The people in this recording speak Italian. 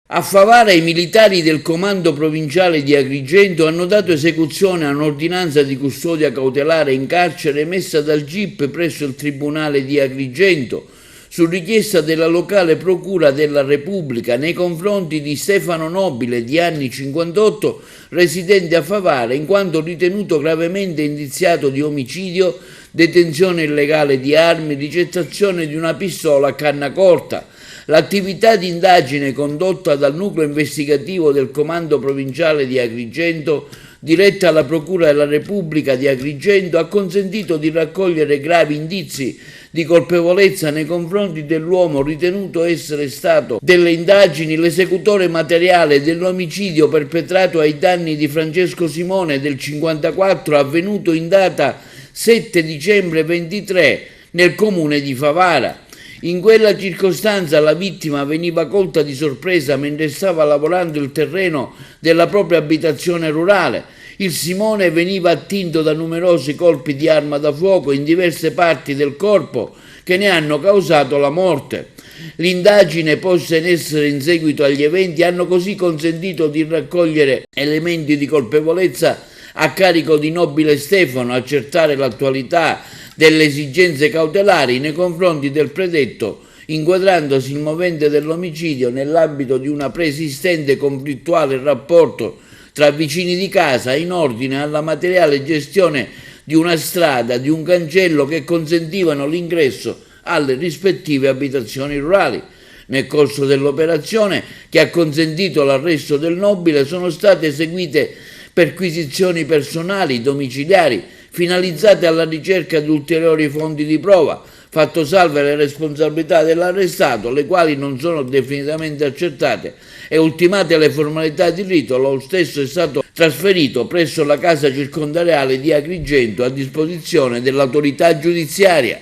A Favara i militari del comando provinciale di Agrigento hanno dato esecuzione a un'ordinanza di custodia cautelare in carcere emessa dal GIP presso il Tribunale di Agrigento su richiesta della locale Procura della Repubblica nei confronti di Stefano Nobile, di anni 58, residente a Favara, in quanto ritenuto gravemente indiziato di omicidio, detenzione illegale di armi, ricettazione di una pistola a canna corta. L'attività di indagine condotta dal nucleo investigativo del Comando Provinciale di Agrigento, diretta alla Procura della Repubblica di Agrigento, ha consentito di raccogliere gravi indizi di colpevolezza nei confronti dell'uomo ritenuto essere stato delle indagini l'esecutore materiale dell'omicidio perpetrato ai danni di Francesco Simone del 54, avvenuto in data 7 dicembre 23 nel comune di Favara. In quella circostanza la vittima veniva colta di sorpresa mentre stava lavorando il terreno della propria abitazione rurale. Il Simone veniva attinto da numerosi colpi di arma da fuoco in diverse parti del corpo che ne hanno causato la morte. L'indagine posta in essere in seguito agli eventi hanno così consentito di raccogliere elementi di colpevolezza a carico di Nobile Stefano, accertare l'attualità delle esigenze cautelari nei confronti del predetto, inquadrandosi il movente dell'omicidio nell'ambito di una preesistente conflittuale rapporto tra vicini di casa in ordine alla materiale gestione di una strada, di un cancello che consentivano l'ingresso alle rispettive abitazioni rurali. Nel corso dell'operazione, che ha consentito l'arresto del Nobile, sono state eseguite perquisizioni personali, domiciliari, finalizzate alla ricerca di ulteriori fonti di prova, fatto salve le responsabilità dell'arrestato, le quali non sono definitivamente accertate, e ultimate le formalità di rito, lo stesso è stato trasferito presso la casa circondariale di Agrigento a disposizione dell'autorità giudiziaria.